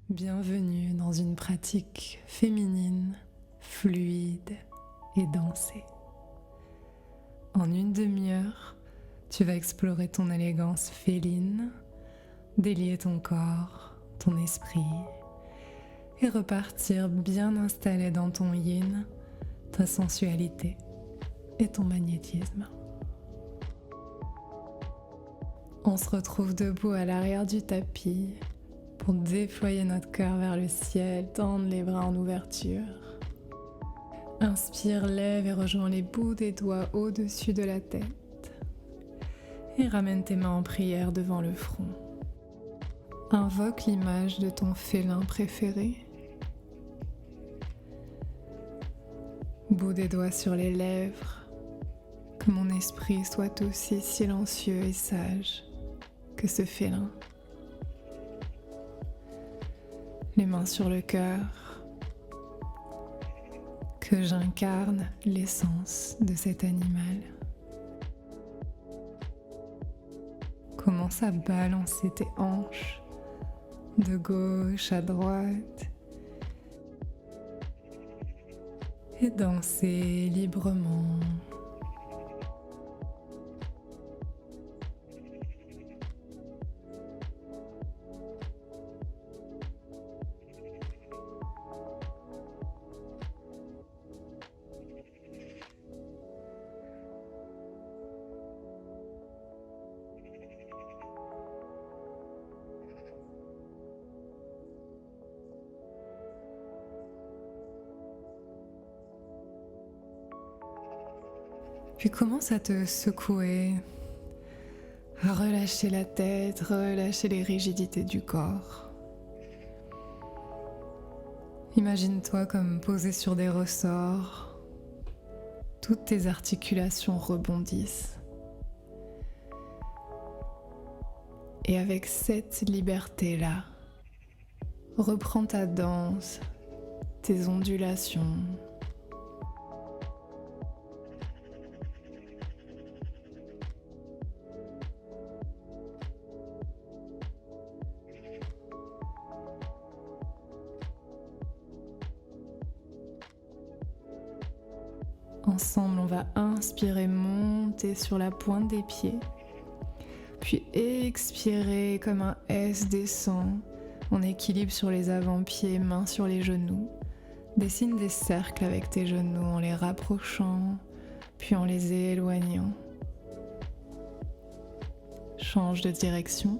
Bienvenue dans une pratique féminine, fluide et dansée. En une demi-heure, tu vas explorer ton élégance féline, délier ton corps, ton esprit et repartir bien installé dans ton yin, ta sensualité et ton magnétisme. On se retrouve debout à l'arrière du tapis pour déployer notre cœur vers le ciel, tendre les bras en ouverture. Inspire, lève et rejoins les bouts des doigts au-dessus de la tête. Et ramène tes mains en prière devant le front. Invoque l'image de ton félin préféré. Bout des doigts sur les lèvres. Que mon esprit soit aussi silencieux et sage que ce félin. Les mains sur le cœur, que j'incarne l'essence de cet animal. Commence à balancer tes hanches de gauche à droite et danser librement. Puis commence à te secouer, à relâcher la tête, relâcher les rigidités du corps. Imagine-toi comme posé sur des ressorts. Toutes tes articulations rebondissent. Et avec cette liberté-là, reprends ta danse, tes ondulations. Ensemble, on va inspirer, monter sur la pointe des pieds. Puis expirer comme un S descend. On équilibre sur les avant-pieds, mains sur les genoux. Dessine des cercles avec tes genoux en les rapprochant, puis en les éloignant. Change de direction.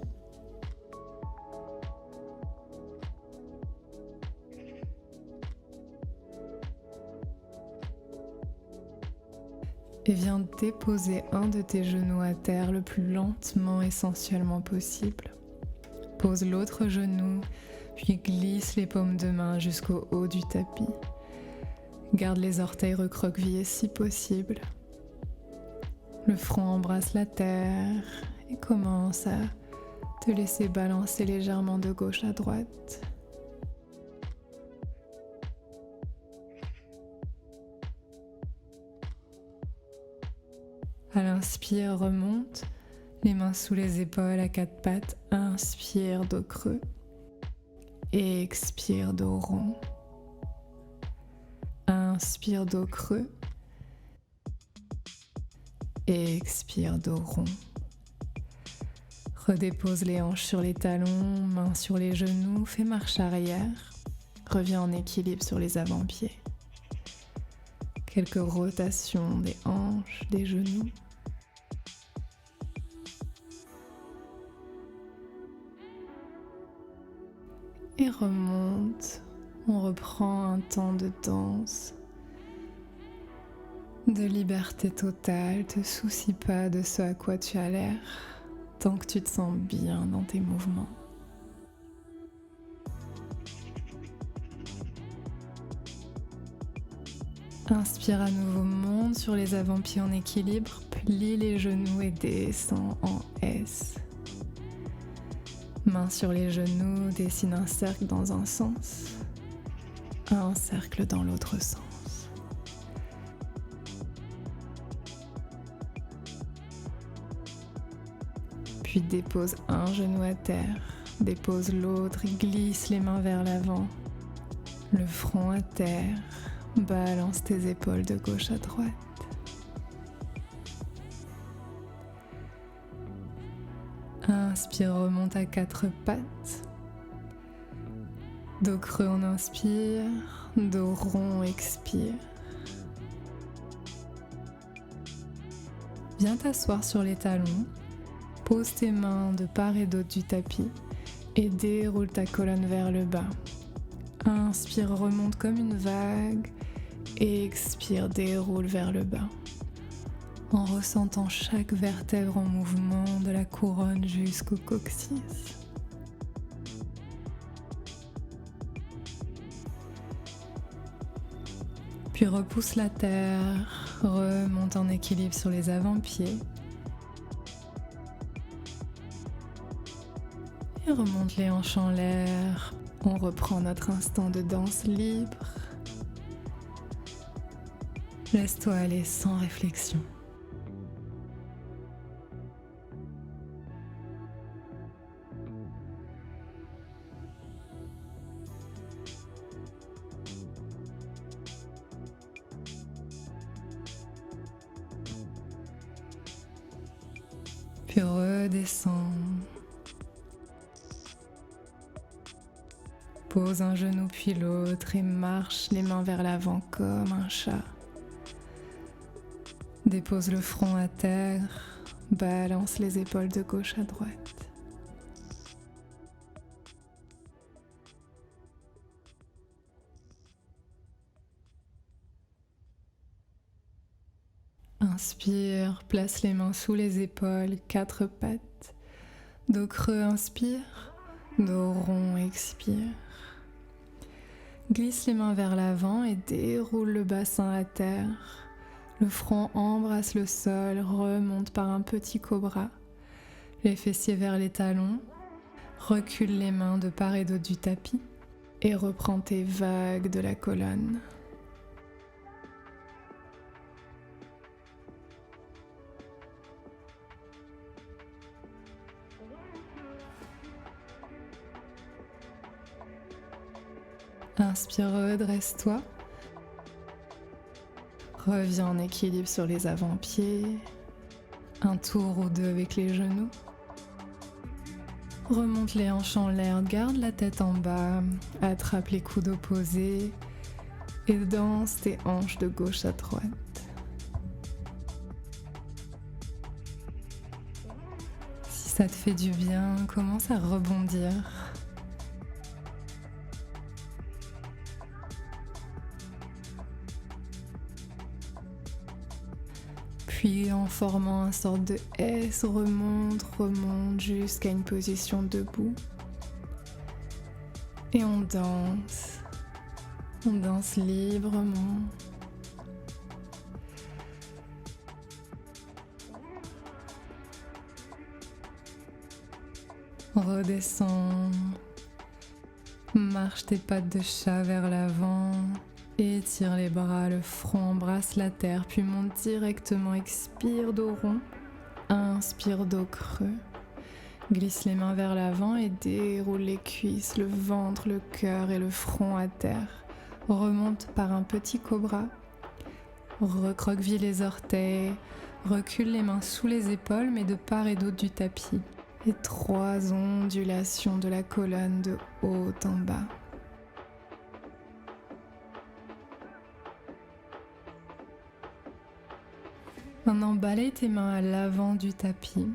Et viens déposer un de tes genoux à terre le plus lentement et sensuellement possible. Pose l'autre genou, puis glisse les paumes de main jusqu'au haut du tapis. Garde les orteils recroquevillés si possible. Le front embrasse la terre et commence à te laisser balancer légèrement de gauche à droite. À l'inspire, remonte, les mains sous les épaules à quatre pattes. Inspire, dos creux. Expire, dos rond. Inspire, dos creux. Expire, dos rond. Redépose les hanches sur les talons, mains sur les genoux. Fais marche arrière. Reviens en équilibre sur les avant-pieds. Quelques rotations des hanches, des genoux. Et remonte. On reprend un temps de danse, de liberté totale. Te soucie pas de ce à quoi tu as l'air, tant que tu te sens bien dans tes mouvements. Inspire à nouveau, monte sur les avant-pieds en équilibre, plie les genoux et descend en S. Main sur les genoux, dessine un cercle dans un sens, un cercle dans l'autre sens. Puis dépose un genou à terre, dépose l'autre et glisse les mains vers l'avant. Le front à terre, balance tes épaules de gauche à droite. Inspire, remonte à quatre pattes. Dos creux, on inspire. Dos rond, expire. Viens t'asseoir sur les talons. Pose tes mains de part et d'autre du tapis et déroule ta colonne vers le bas. Inspire, remonte comme une vague. Expire, déroule vers le bas. En ressentant chaque vertèbre en mouvement de la couronne jusqu'au coccyx. Puis repousse la terre, remonte en équilibre sur les avant-pieds. Et remonte les hanches en l'air. On reprend notre instant de danse libre. Laisse-toi aller sans réflexion. Puis redescends. Pose un genou puis l'autre et marche les mains vers l'avant comme un chat. Dépose le front à terre, balance les épaules de gauche à droite. Inspire, place les mains sous les épaules, quatre pattes. Dos creux, inspire, dos rond, expire. Glisse les mains vers l'avant et déroule le bassin à terre. Le front embrasse le sol, remonte par un petit cobra. Les fessiers vers les talons. Recule les mains de part et d'autre du tapis et reprends tes vagues de la colonne. Inspire, redresse-toi. Reviens en équilibre sur les avant-pieds. Un tour ou deux avec les genoux. Remonte les hanches en l'air, garde la tête en bas, attrape les coudes opposés et danse tes hanches de gauche à droite. Si ça te fait du bien, commence à rebondir. Puis en formant un sorte de S, remonte jusqu'à une position debout. Et on danse librement. Redescends, marche tes pattes de chat vers l'avant. Étire les bras, le front embrasse la terre, puis monte directement, expire dos rond, inspire dos creux. Glisse les mains vers l'avant et déroule les cuisses, le ventre, le cœur et le front à terre. Remonte par un petit cobra, recroqueville les orteils, recule les mains sous les épaules mais de part et d'autre du tapis. Et 3 ondulations de la colonne de haut en bas. Maintenant, balaye tes mains à l'avant du tapis.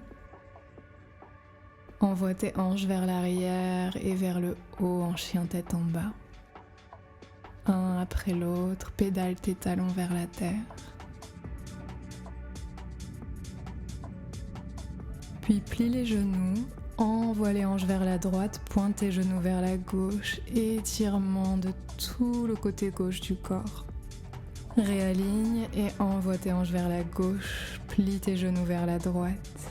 Envoie tes hanches vers l'arrière et vers le haut en chien tête en bas. Un après l'autre, pédale tes talons vers la terre. Puis plie les genoux, envoie les hanches vers la droite, pointe tes genoux vers la gauche, étirement de tout le côté gauche du corps. Réaligne et envoie tes hanches vers la gauche, plie tes genoux vers la droite.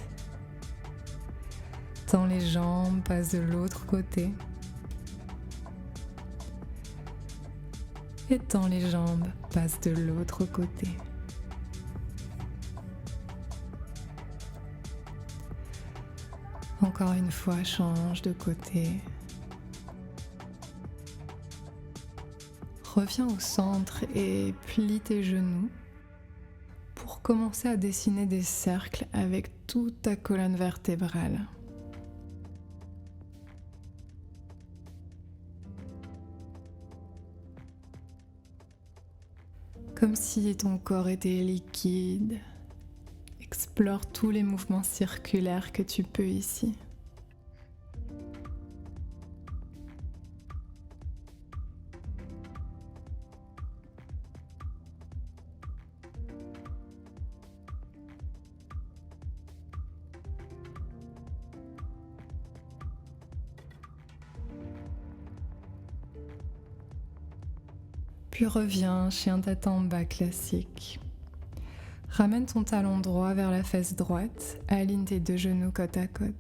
Tends les jambes, passe de l'autre côté. Et tends les jambes, passe de l'autre côté. Encore une fois, change de côté. Reviens au centre et plie tes genoux pour commencer à dessiner des cercles avec toute ta colonne vertébrale. Comme si ton corps était liquide. Explore tous les mouvements circulaires que tu peux ici. Puis reviens, chien tête en bas classique. Ramène ton talon droit vers la fesse droite, aligne tes deux genoux côte à côte.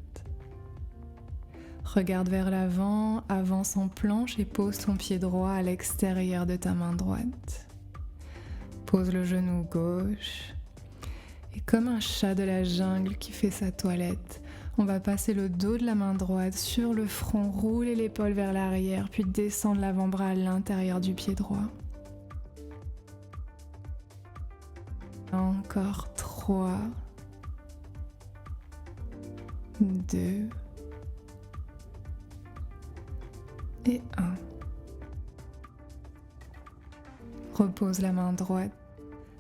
Regarde vers l'avant, avance en planche et pose ton pied droit à l'extérieur de ta main droite. Pose le genou gauche. Et comme un chat de la jungle qui fait sa toilette, on va passer le dos de la main droite sur le front, rouler l'épaule vers l'arrière, puis descendre l'avant-bras à l'intérieur du pied droit. Encore 3, 2 et 1. Repose la main droite,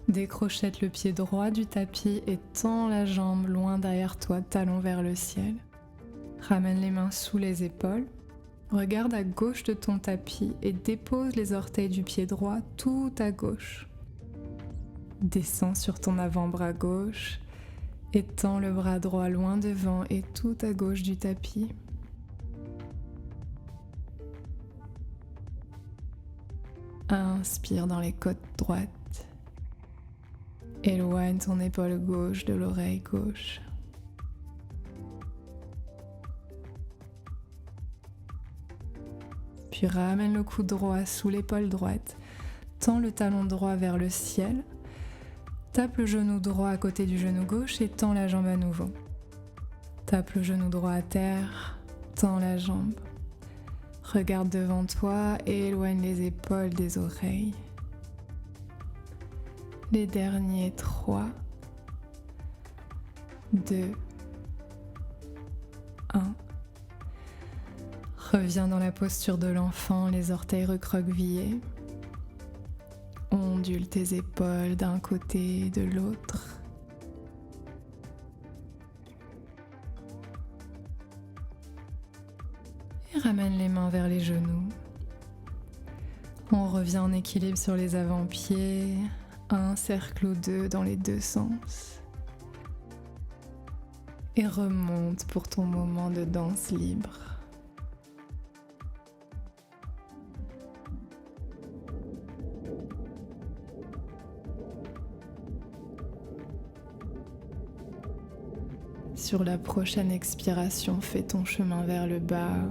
décrochette le pied droit du tapis et tends la jambe loin derrière toi, talon vers le ciel. Ramène les mains sous les épaules, regarde à gauche de ton tapis et dépose les orteils du pied droit tout à gauche. Descends sur ton avant-bras gauche, étends le bras droit loin devant et tout à gauche du tapis. Inspire dans les côtes droites. Éloigne ton épaule gauche de l'oreille gauche. Puis ramène le coude droit sous l'épaule droite. Tends le talon droit vers le ciel. Tape le genou droit à côté du genou gauche et tends la jambe à nouveau. Tape le genou droit à terre, tends la jambe. Regarde devant toi et éloigne les épaules des oreilles. Les derniers 3, 2, 1. Reviens dans la posture de l'enfant, les orteils recroquevillés. Ondule tes épaules d'un côté et de l'autre. Et ramène les mains vers les genoux. On revient en équilibre sur les avant-pieds. Un cercle ou deux dans les deux sens. Et remonte pour ton moment de danse libre. Sur la prochaine expiration, fais ton chemin vers le bas,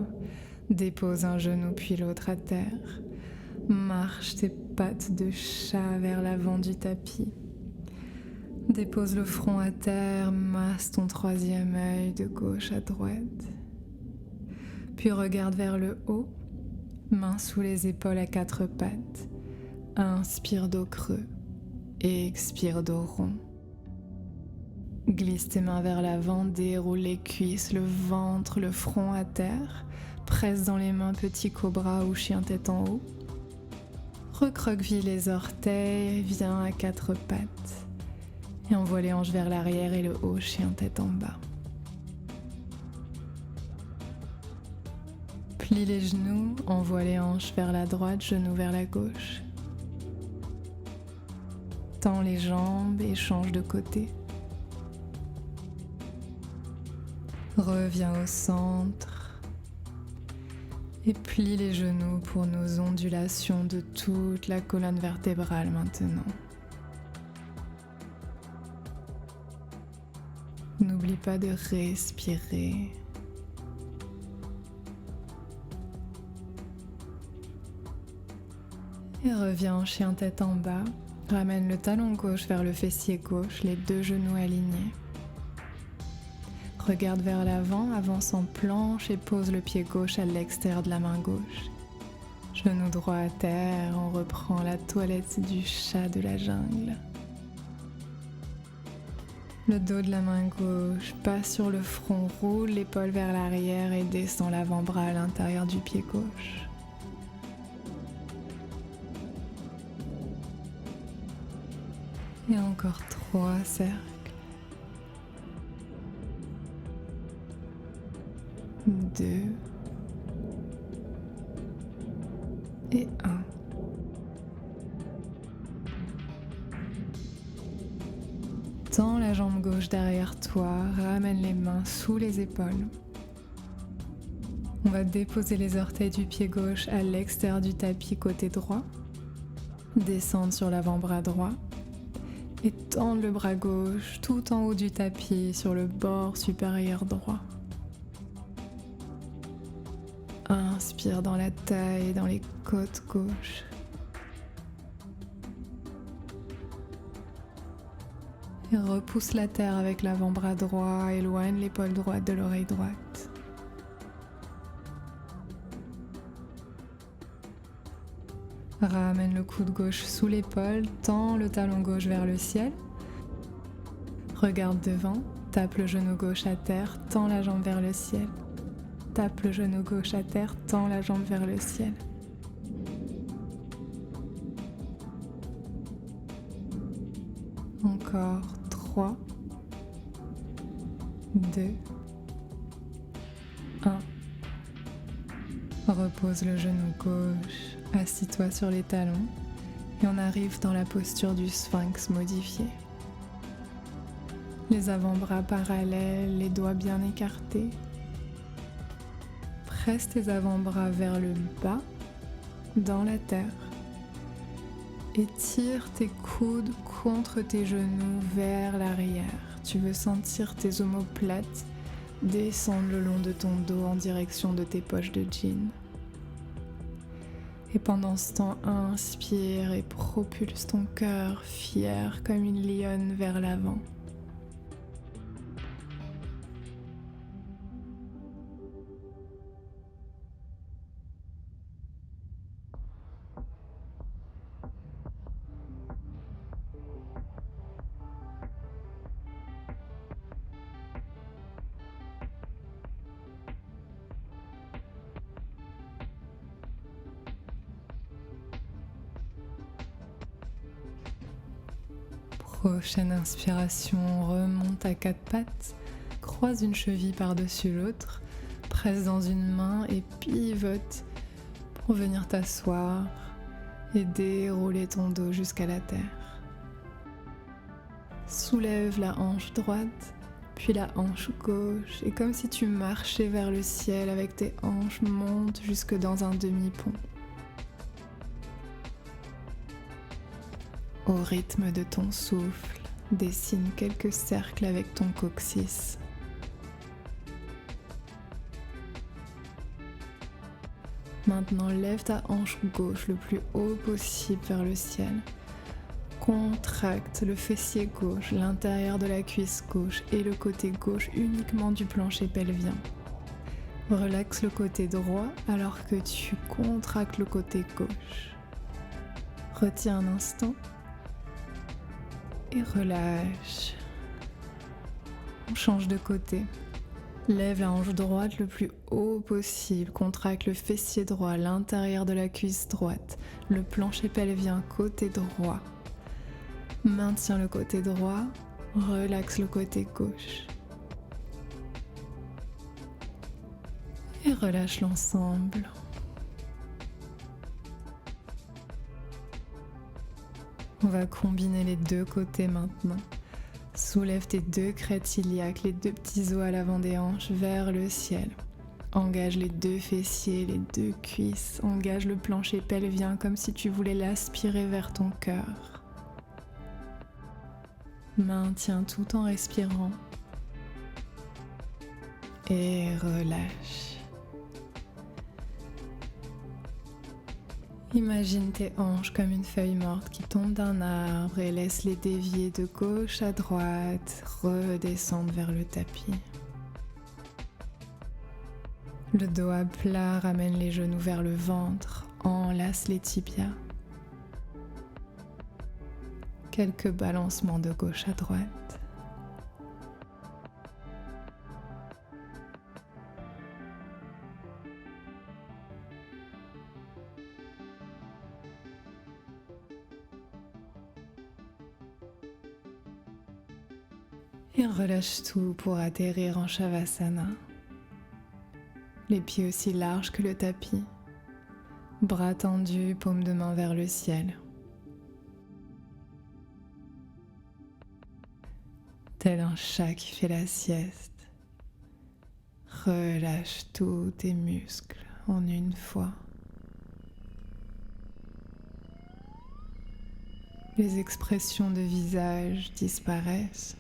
dépose un genou puis l'autre à terre, marche tes pattes de chat vers l'avant du tapis, dépose le front à terre, masse ton troisième œil de gauche à droite, puis regarde vers le haut, main sous les épaules à quatre pattes, inspire dos creux et expire dos rond. Glisse tes mains vers l'avant, déroule les cuisses, le ventre, le front à terre. Presse dans les mains petit cobra ou chien tête en haut. Recroqueville les orteils, viens à quatre pattes. Et envoie les hanches vers l'arrière et le haut, chien tête en bas. Plie les genoux, envoie les hanches vers la droite, genoux vers la gauche. Tends les jambes et change de côté. Reviens au centre et plie les genoux pour nos ondulations de toute la colonne vertébrale maintenant. N'oublie pas de respirer. Et reviens en chien tête en bas. Ramène le talon gauche vers le fessier gauche, les deux genoux alignés. Regarde vers l'avant, avance en planche et pose le pied gauche à l'extérieur de la main gauche. Genou droit à terre, on reprend la toilette du chat de la jungle. Le dos de la main gauche passe sur le front, roule l'épaule vers l'arrière et descend l'avant-bras à l'intérieur du pied gauche. Et encore 3 cercles. 2 et 1. Tends la jambe gauche derrière toi, ramène les mains sous les épaules. On va déposer les orteils du pied gauche à l'extérieur du tapis côté droit, descendre sur l'avant-bras droit et tendre le bras gauche tout en haut du tapis sur le bord supérieur droit. Inspire dans la taille et dans les côtes gauches. Et repousse la terre avec l'avant-bras droit, éloigne l'épaule droite de l'oreille droite. Ramène le coude gauche sous l'épaule, tends le talon gauche vers le ciel. Regarde devant, tape le genou gauche à terre, tends la jambe vers le ciel. Tape le genou gauche à terre, tends la jambe vers le ciel. Encore 3, 2, 1. Repose le genou gauche, assis-toi sur les talons et on arrive dans la posture du sphinx modifié. Les avant-bras parallèles, les doigts bien écartés. Presse tes avant-bras vers le bas, dans la terre. Étire tes coudes contre tes genoux vers l'arrière. Tu veux sentir tes omoplates descendre le long de ton dos en direction de tes poches de jean. Et pendant ce temps, inspire et propulse ton cœur fier comme une lionne vers l'avant. Prochaine inspiration, remonte à 4 pattes, croise une cheville par-dessus l'autre, presse dans une main et pivote pour venir t'asseoir et dérouler ton dos jusqu'à la terre. Soulève la hanche droite, puis la hanche gauche et comme si tu marchais vers le ciel avec tes hanches, monte jusque dans un demi-pont. Au rythme de ton souffle, dessine quelques cercles avec ton coccyx. Maintenant, lève ta hanche gauche le plus haut possible vers le ciel. Contracte le fessier gauche, l'intérieur de la cuisse gauche et le côté gauche uniquement du plancher pelvien. Relaxe le côté droit alors que tu contractes le côté gauche. Retiens un instant. Et relâche. On change de côté. Lève la hanche droite le plus haut possible. Contracte le fessier droit, l'intérieur de la cuisse droite, le plancher pelvien côté droit. Maintiens le côté droit. Relaxe le côté gauche. Et relâche l'ensemble. On va combiner les deux côtés maintenant. Soulève tes deux crêtes iliaques, les deux petits os à l'avant des hanches vers le ciel. Engage les deux fessiers, les deux cuisses. Engage le plancher pelvien comme si tu voulais l'aspirer vers ton cœur. Maintiens tout en respirant. Et relâche. Imagine tes hanches comme une feuille morte qui tombe d'un arbre et laisse-les dévier de gauche à droite, redescendre vers le tapis. Le dos à plat ramène les genoux vers le ventre, enlace les tibias. Quelques balancements de gauche à droite. Et relâche tout pour atterrir en Shavasana. Les pieds aussi larges que le tapis, bras tendus, paumes de main vers le ciel. Tel un chat qui fait la sieste, relâche tous tes muscles en une fois. Les expressions de visage disparaissent.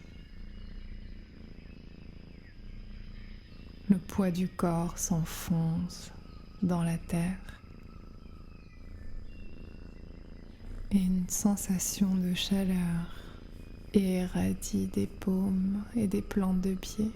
Le poids du corps s'enfonce dans la terre. Et une sensation de chaleur irradie des paumes et des plantes de pied.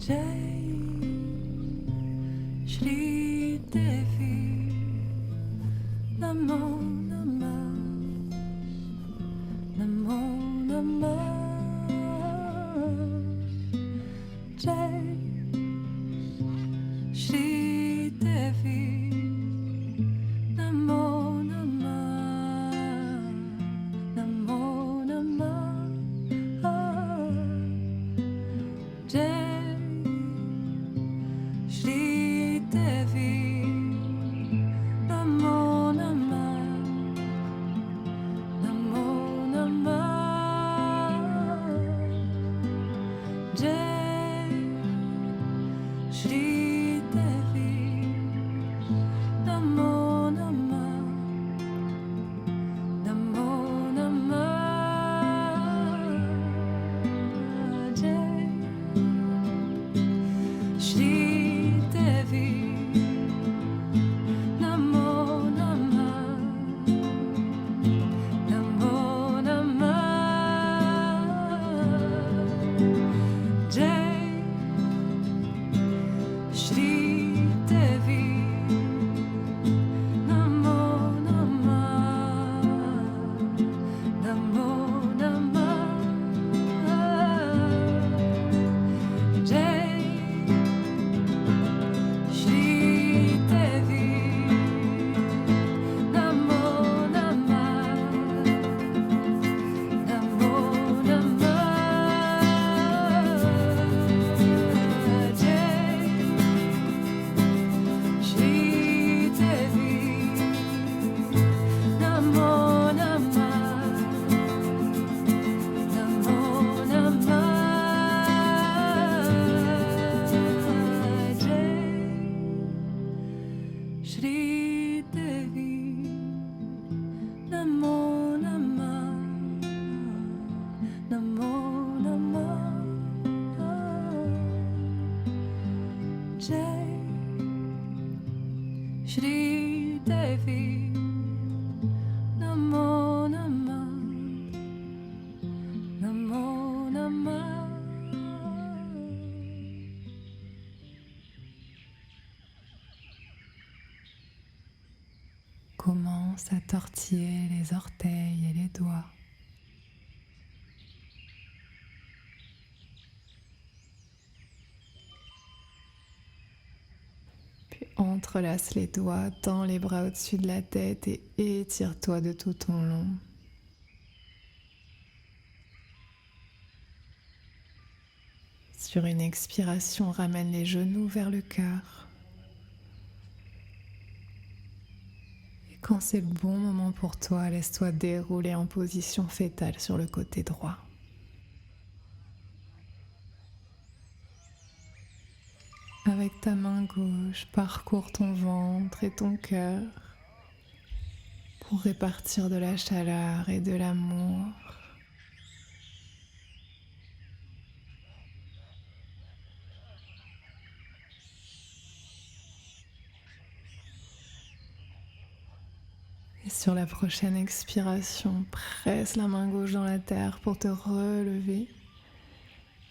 Jai Shri Devi Namo Namah Namo Namah Jai Shri Devi Namo Namah Namo Namah Jai Shri Devi Namo Namah Namo Namah commence à tortiller les orteils et les doigts. Puis entrelace les doigts, tends les bras au-dessus de la tête et étire-toi de tout ton long. Sur une expiration, ramène les genoux vers le cœur. Et quand c'est le bon moment pour toi, laisse-toi dérouler en position fétale sur le côté droit. Avec ta main gauche, parcours ton ventre et ton cœur pour répartir de la chaleur et de l'amour. Et sur la prochaine expiration, presse la main gauche dans la terre pour te relever.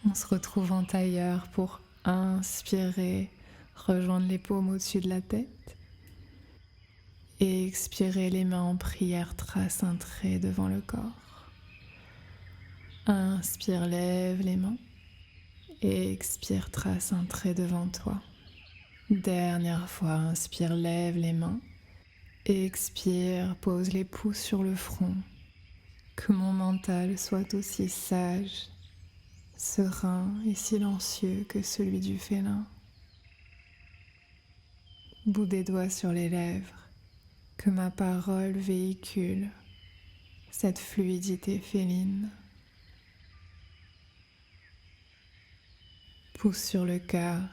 On se retrouve en tailleur pour inspirer, rejoindre les paumes au-dessus de la tête. Et expirer, les mains en prière, trace un trait devant le corps. Inspire, lève les mains. Et expire, trace un trait devant toi. Dernière fois, inspire, lève les mains. Expire, pose les pouces sur le front. Que mon mental soit aussi sage, serein et silencieux que celui du félin. Bout des doigts sur les lèvres, que ma parole véhicule cette fluidité féline. Pouce sur le cœur,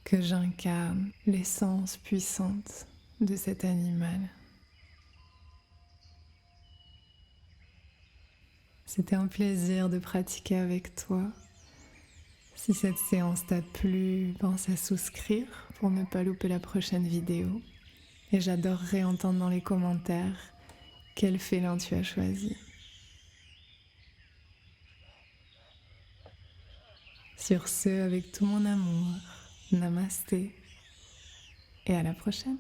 que j'incarne l'essence puissante de cet animal. C'était un plaisir de pratiquer avec toi. Si cette séance t'a plu, pense à souscrire pour ne pas louper la prochaine vidéo. Et j'adorerais entendre dans les commentaires quel félin tu as choisi. Sur ce, avec tout mon amour, namasté et à la prochaine.